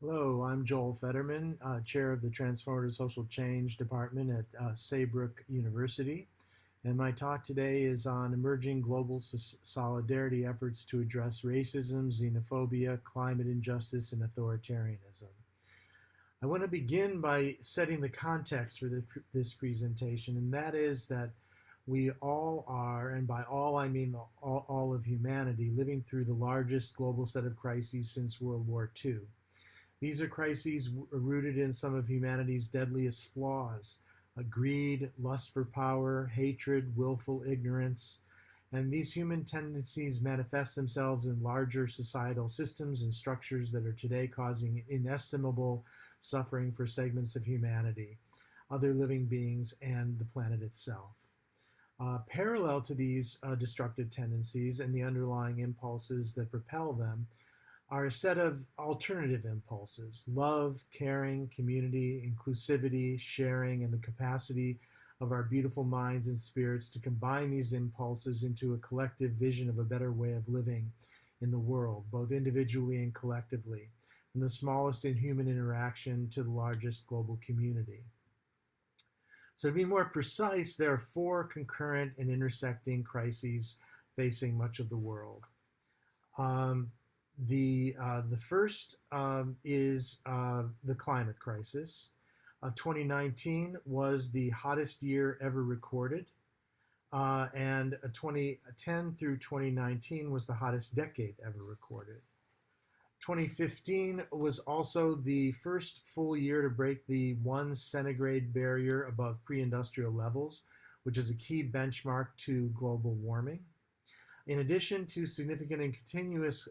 Hello, I'm Joel Federman, chair of the Transformative Social Change Department at Saybrook University. And my talk today is on emerging global solidarity efforts to address racism, xenophobia, climate injustice, and authoritarianism. I want to begin by setting the context for this presentation, and that is that we all are, and by all I mean all of humanity, living through the largest global set of crises since World War II. These are crises rooted in some of humanity's deadliest flaws: greed, lust for power, hatred, willful ignorance. And these human tendencies manifest themselves in larger societal systems and structures that are today causing inestimable suffering for segments of humanity, other living beings, and the planet itself. Parallel to these destructive tendencies and the underlying impulses that propel them are a set of alternative impulses: love, caring, community, inclusivity, sharing, and the capacity of our beautiful minds and spirits to combine these impulses into a collective vision of a better way of living in the world, both individually and collectively, from the smallest in human interaction to the largest global community. So to be more precise, there are four concurrent and intersecting crises facing much of the world. The first is the climate crisis. 2019 was the hottest year ever recorded, and 2010 through 2019 was the hottest decade ever recorded. 2015 was also the first full year to break the 1 centigrade barrier above pre-industrial levels, which is a key benchmark to global warming. In addition to significant and continuous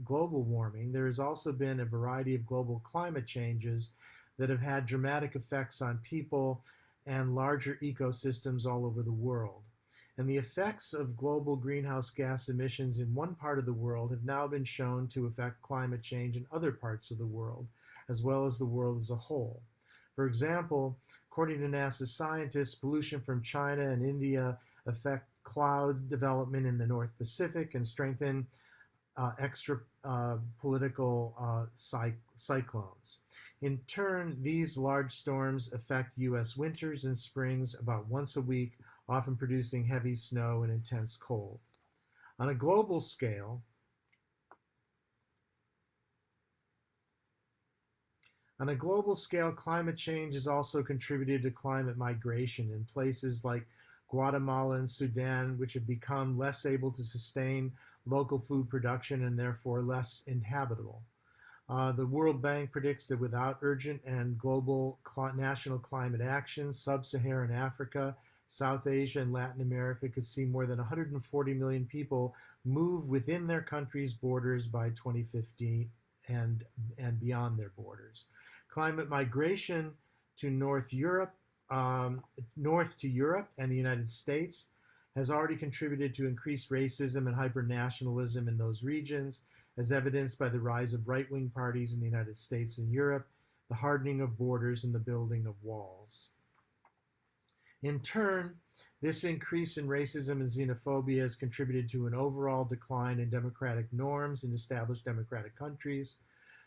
global warming, there has also been a variety of global climate changes that have had dramatic effects on people and larger ecosystems all over the world. And the effects of global greenhouse gas emissions in one part of the world have now been shown to affect climate change in other parts of the world, as well as the world as a whole. For example, according to NASA scientists, pollution from China and India affect cloud development in the North Pacific and strengthen extra political cyclones. In turn, these large storms affect US winters and springs about once a week, often producing heavy snow and intense cold. On a global scale, climate change has also contributed to climate migration in places like Guatemala and Sudan, which have become less able to sustain local food production and therefore less inhabitable. The World Bank predicts that without urgent and global national climate action, sub-Saharan Africa, South Asia, and Latin America could see more than 140 million people move within their country's borders by 2050 and beyond their borders. Climate migration to North to Europe and the United States has already contributed to increased racism and hyper-nationalism in those regions, as evidenced by the rise of right-wing parties in the United States and Europe, the hardening of borders, and the building of walls. In turn, this increase in racism and xenophobia has contributed to an overall decline in democratic norms in established democratic countries.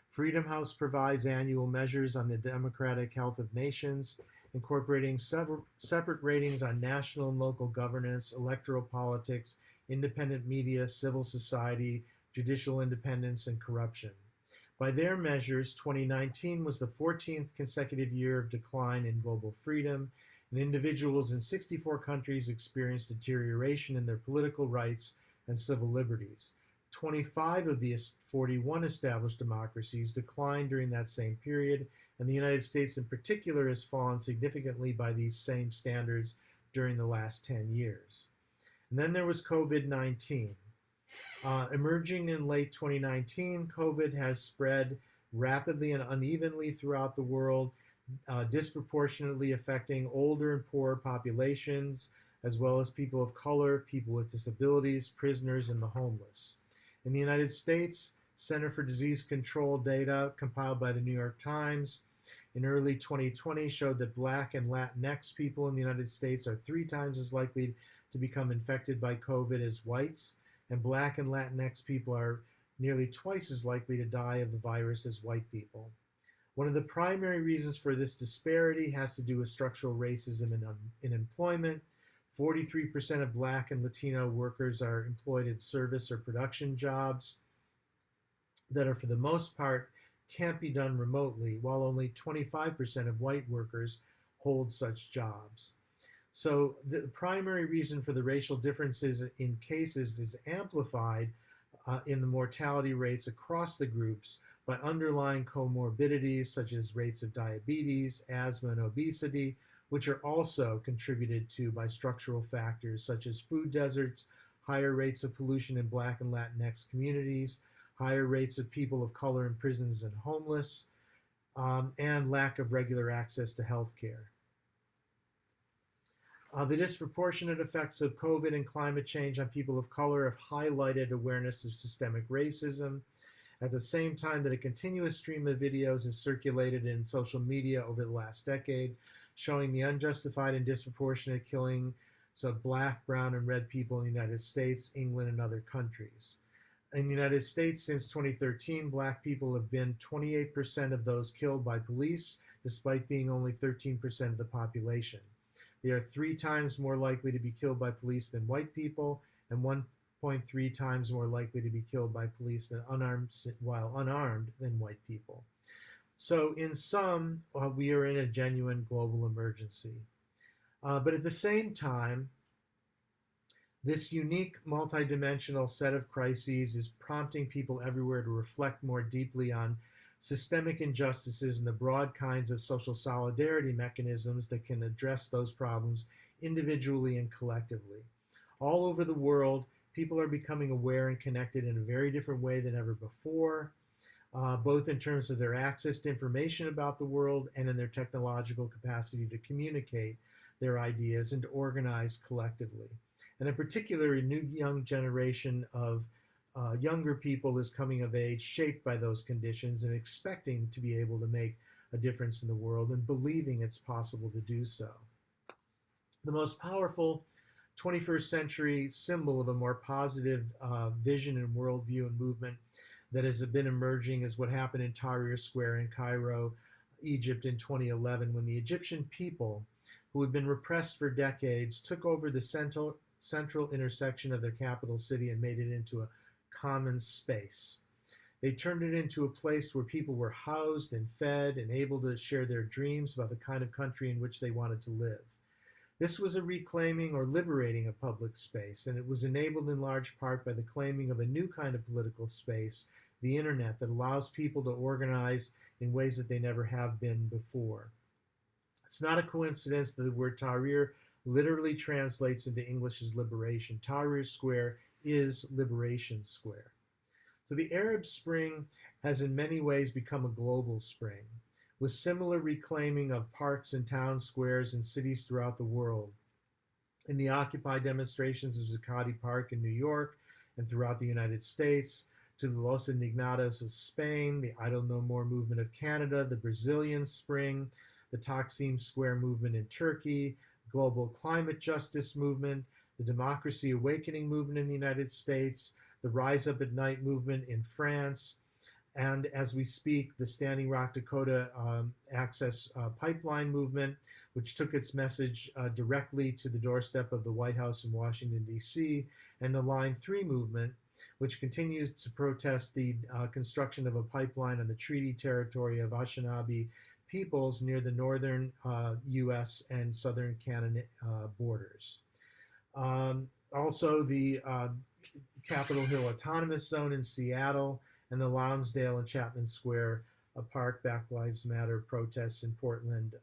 Freedom House provides annual measures on the democratic health of nations, incorporating separate ratings on national and local governance, electoral politics, independent media, civil society, judicial independence, and corruption. By their measures, 2019 was the 14th consecutive year of decline in global freedom, and individuals in 64 countries experienced deterioration in their political rights and civil liberties. 25 of the 41 established democracies declined during that same period, and the United States in particular has fallen significantly by these same standards during the last 10 years. And then there was COVID-19. Emerging in late 2019, COVID has spread rapidly and unevenly throughout the world, disproportionately affecting older and poorer populations, as well as people of color, people with disabilities, prisoners, and the homeless. In the United States, Center for Disease Control data compiled by the New York Times in early 2020 showed that Black and Latinx people in the United States are 3 times as likely to become infected by COVID as whites, and Black and Latinx people are nearly twice as likely to die of the virus as white people. One of the primary reasons for this disparity has to do with structural racism in employment. 43% of Black and Latino workers are employed in service or production jobs that are, for the most part, can't be done remotely, while only 25% of white workers hold such jobs. So the primary reason for the racial differences in cases is amplified in the mortality rates across the groups by underlying comorbidities such as rates of diabetes, asthma, and obesity, which are also contributed to by structural factors such as food deserts, higher rates of pollution in Black and Latinx communities, higher rates of people of color in prisons and homeless, and lack of regular access to health care. The disproportionate effects of COVID and climate change on people of color have highlighted awareness of systemic racism. At the same time that a continuous stream of videos is circulated in social media over the last decade, showing the unjustified and disproportionate killings of Black, brown, and red people in the United States, England, and other countries. In the United States, since 2013, Black people have been 28% of those killed by police, despite being only 13% of the population. They are 3 times more likely to be killed by police than white people, and 1.3 times more likely to be killed by police while unarmed than white people. So in sum, we are in a genuine global emergency. But at the same time, this unique multidimensional set of crises is prompting people everywhere to reflect more deeply on systemic injustices and the broad kinds of social solidarity mechanisms that can address those problems individually and collectively. All over the world, people are becoming aware and connected in a very different way than ever before, both in terms of their access to information about the world and in their technological capacity to communicate their ideas and to organize collectively. And in particular, a new young generation of younger people is coming of age, shaped by those conditions and expecting to be able to make a difference in the world and believing it's possible to do so. The most powerful 21st century symbol of a more positive vision and worldview and movement that has been emerging is what happened in Tahrir Square in Cairo, Egypt in 2011, when the Egyptian people, who had been repressed for decades, took over the central intersection of their capital city and made it into a common space. They turned it into a place where people were housed and fed and able to share their dreams about the kind of country in which they wanted to live. This was a reclaiming or liberating of public space, and it was enabled in large part by the claiming of a new kind of political space, the internet, that allows people to organize in ways that they never have been before. It's not a coincidence that the word Tahrir literally translates into English as liberation. Tahrir Square is Liberation Square. So the Arab Spring has in many ways become a global spring, with similar reclaiming of parks and town squares in cities throughout the world. In the Occupy demonstrations of Zuccotti Park in New York and throughout the United States, to the Los Indignados of Spain, the Idle No More movement of Canada, the Brazilian Spring, the Taksim Square movement in Turkey, global climate justice movement, the Democracy Awakening movement in the United States, the Rise Up at Night movement in France, and as we speak, the Standing Rock Dakota Access Pipeline movement, which took its message directly to the doorstep of the White House in Washington, D.C., and the Line 3 movement, which continues to protest the construction of a pipeline on the treaty territory of Anishinaabe peoples near the northern US and southern Canada borders. Also, the Capitol Hill Autonomous Zone in Seattle and the Lonsdale and Chapman Square Park Black Lives Matter protests in Portland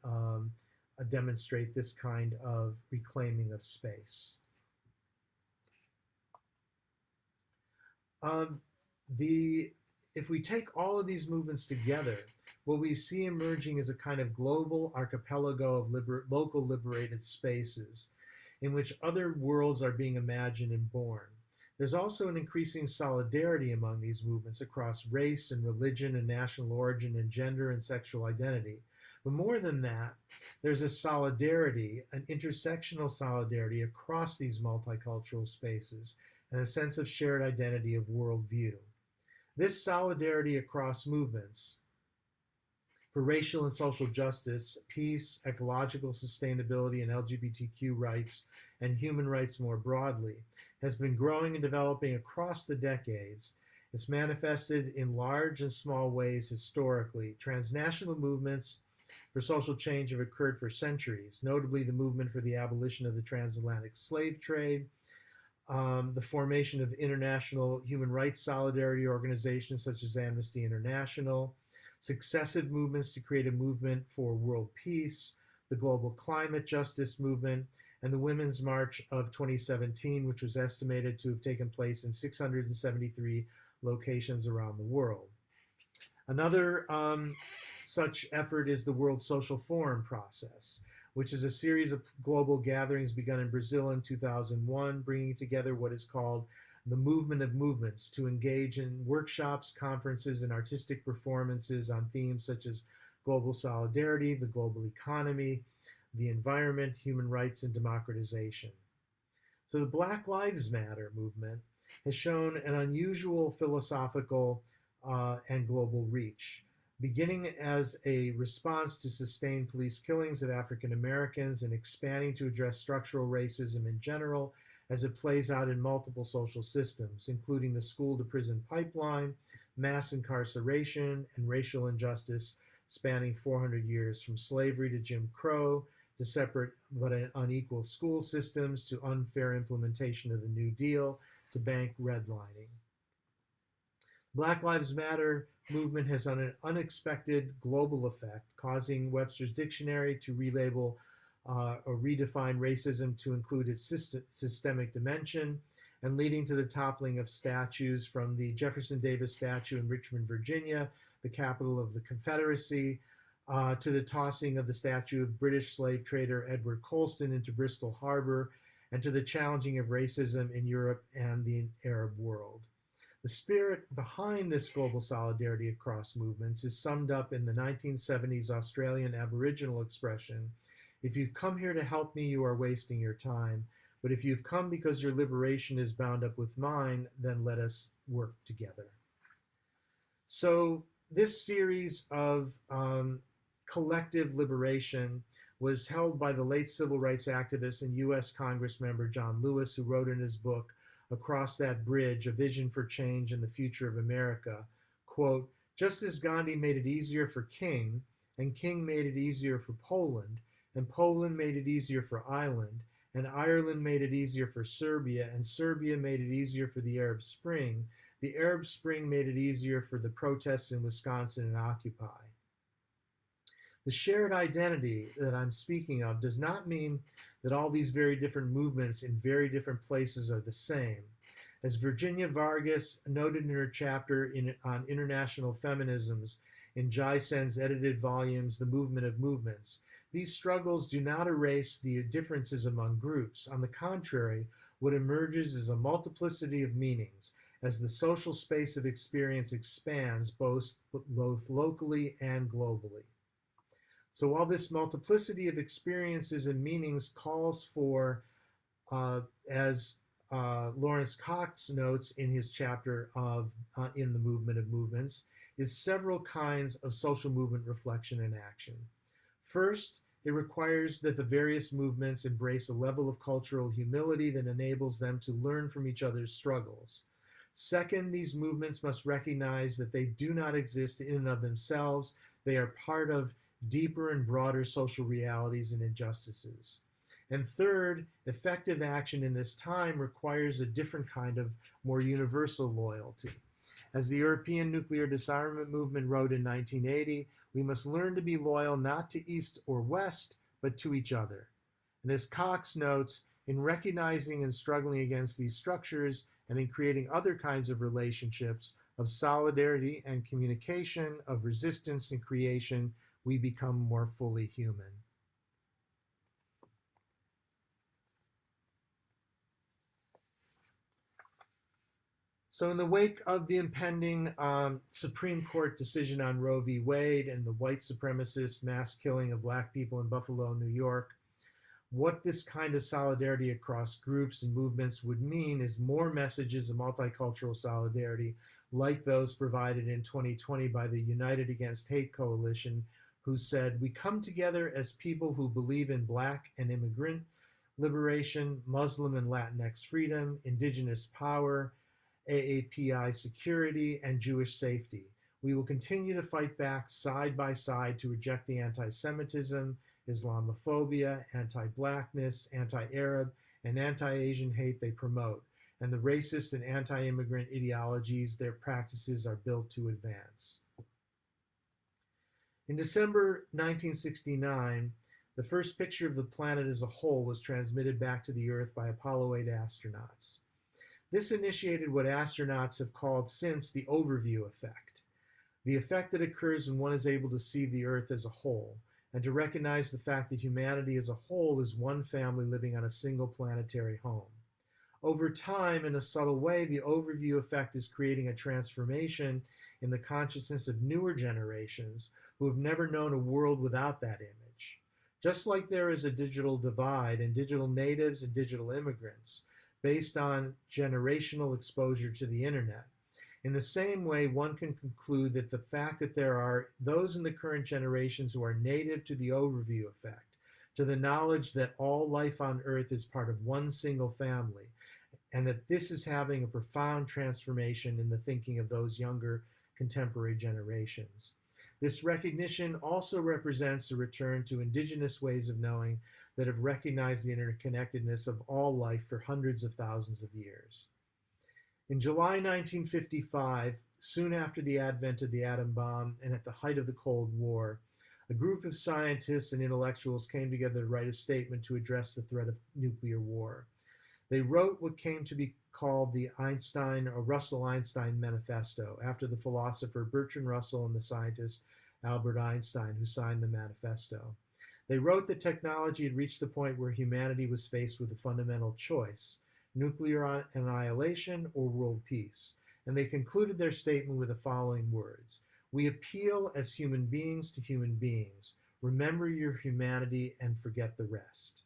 demonstrate this kind of reclaiming of space. If we take all of these movements together, what we see emerging is a kind of global archipelago of local liberated spaces in which other worlds are being imagined and born. There's also an increasing solidarity among these movements across race and religion and national origin and gender and sexual identity. But more than that, there's a solidarity, an intersectional solidarity across these multicultural spaces and a sense of shared identity of worldview. This solidarity across movements for racial and social justice, peace, ecological sustainability, and LGBTQ rights, and human rights more broadly, has been growing and developing across the decades. It's manifested in large and small ways historically. Transnational movements for social change have occurred for centuries, notably the movement for the abolition of the transatlantic slave trade, the formation of international human rights solidarity organizations such as Amnesty International, successive movements to create a movement for world peace, the global climate justice movement, and the Women's March of 2017, which was estimated to have taken place in 673 locations around the world. Another such effort is the World Social Forum process, which is a series of global gatherings begun in Brazil in 2001, bringing together what is called the movement of movements to engage in workshops, conferences, and artistic performances on themes such as global solidarity, the global economy, the environment, human rights, and democratization. So the Black Lives Matter movement has shown an unusual philosophical and global reach. Beginning as a response to sustained police killings of African Americans and expanding to address structural racism in general as it plays out in multiple social systems, including the school to prison pipeline, mass incarceration, and racial injustice spanning 400 years from slavery to Jim Crow, to separate but unequal school systems, to unfair implementation of the New Deal, to bank redlining. Black Lives Matter movement has an unexpected global effect, causing Webster's dictionary to relabel or redefine racism to include its systemic dimension, and leading to the toppling of statues from the Jefferson Davis statue in Richmond, Virginia, the capital of the Confederacy, to the tossing of the statue of British slave trader Edward Colston into Bristol Harbor, and to the challenging of racism in Europe and the Arab world. The spirit behind this global solidarity across movements is summed up in the 1970s Australian Aboriginal expression, "If you've come here to help me, you are wasting your time. But if you've come because your liberation is bound up with mine, then let us work together." So this series of collective liberation was held by the late civil rights activist and US Congress member John Lewis, who wrote in his book, Across That Bridge, A Vision for Change and the Future of America, quote, "Just as Gandhi made it easier for King, and King made it easier for Poland, and Poland made it easier for Ireland, and Ireland made it easier for Serbia, and Serbia made it easier for the Arab Spring made it easier for the protests in Wisconsin and Occupy." The shared identity that I'm speaking of does not mean that all these very different movements in very different places are the same. As Virginia Vargas noted in her chapter on international feminisms in Jai Sen's edited volumes, The Movement of Movements, these struggles do not erase the differences among groups. On the contrary, what emerges is a multiplicity of meanings as the social space of experience expands both locally and globally. So while this multiplicity of experiences and meanings calls for, as Lawrence Cox notes in his chapter of in The Movement of Movements, is several kinds of social movement reflection and action. First, it requires that the various movements embrace a level of cultural humility that enables them to learn from each other's struggles. Second, these movements must recognize that they do not exist in and of themselves. They are part of deeper and broader social realities and injustices. And third, effective action in this time requires a different kind of more universal loyalty. As the European nuclear disarmament movement wrote in 1980, we must learn to be loyal not to East or West, but to each other. And as Cox notes, in recognizing and struggling against these structures and in creating other kinds of relationships of solidarity and communication, of resistance and creation, we become more fully human. So in the wake of the impending Supreme Court decision on Roe v. Wade and the white supremacist mass killing of Black people in Buffalo, New York, what this kind of solidarity across groups and movements would mean is more messages of multicultural solidarity like those provided in 2020 by the United Against Hate Coalition, who said, "We come together as people who believe in Black and immigrant liberation, Muslim and Latinx freedom, indigenous power, AAPI security, and Jewish safety. We will continue to fight back side by side to reject the anti-Semitism, Islamophobia, anti-Blackness, anti-Arab, and anti-Asian hate they promote, and the racist and anti-immigrant ideologies their practices are built to advance." In December 1969, the first picture of the planet as a whole was transmitted back to the Earth by Apollo 8 astronauts. This initiated what astronauts have called since the overview effect, the effect that occurs when one is able to see the Earth as a whole, and to recognize the fact that humanity as a whole is one family living on a single planetary home. Over time, in a subtle way, the overview effect is creating a transformation in the consciousness of newer generations who have never known a world without that image. Just like there is a digital divide in digital natives and digital immigrants based on generational exposure to the internet, in the same way, one can conclude that the fact that there are those in the current generations who are native to the overview effect, to the knowledge that all life on Earth is part of one single family, and that this is having a profound transformation in the thinking of those younger contemporary generations. This recognition also represents a return to indigenous ways of knowing that have recognized the interconnectedness of all life for hundreds of thousands of years. In July 1955, soon after the advent of the atom bomb and at the height of the Cold War, a group of scientists and intellectuals came together to write a statement to address the threat of nuclear war. They wrote what came to be called the Russell-Einstein Manifesto, after the philosopher Bertrand Russell and the scientist Albert Einstein, who signed the manifesto. They wrote that technology had reached the point where humanity was faced with a fundamental choice: nuclear annihilation or world peace. And they concluded their statement with the following words: "We appeal as human beings to human beings. Remember your humanity and forget the rest."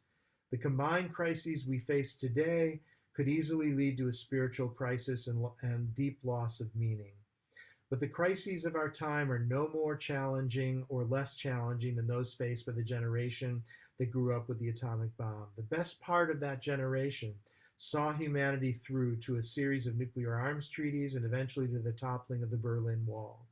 The combined crises we face today could easily lead to a spiritual crisis and deep loss of meaning. But the crises of our time are no more challenging or less challenging than those faced by the generation that grew up with the atomic bomb. The best part of that generation saw humanity through to a series of nuclear arms treaties and eventually to the toppling of the Berlin Wall.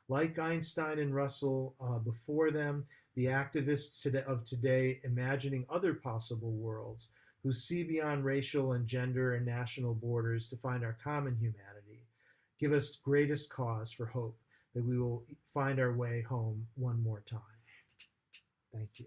Like Einstein and Russell before them, the activists of today imagining other possible worlds who see beyond racial and gender and national borders to find our common humanity give us greatest cause for hope that we will find our way home one more time. Thank you.